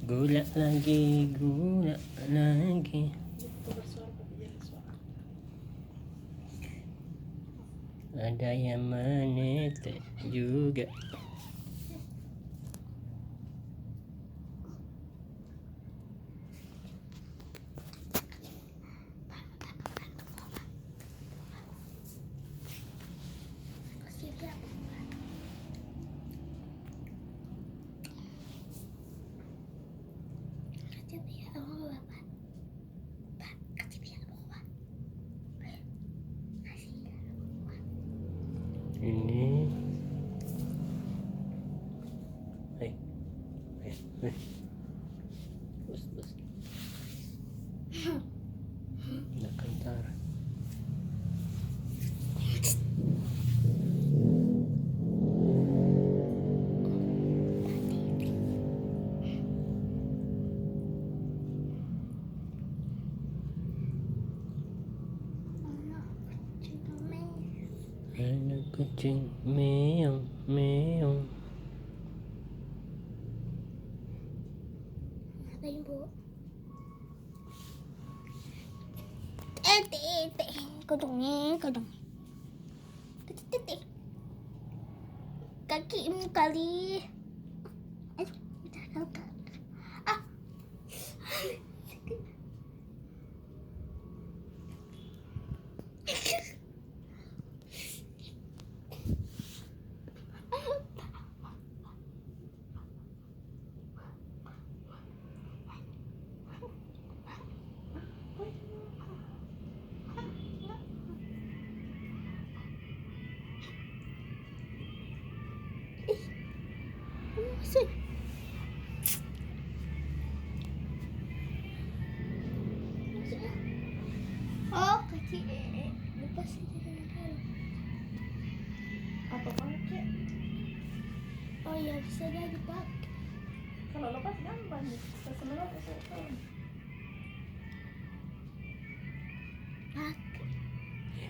Gula lagi, gula lagi. Ada yang menetes juga. Ini terus nggak kentar. Anak kucing meong meong. Ngapain, Bu? Kodongnya. Kaki ini kali. Aduh, ah. Masuk. Oh, kaki lepas Apa pakai? Oh ya, bisa jadi pak. Kalau lepas gampang nih. Sebenarnya saya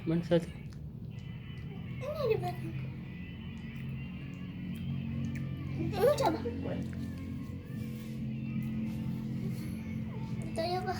Mana satu? Ini di belakangku. Coba. Kita coba.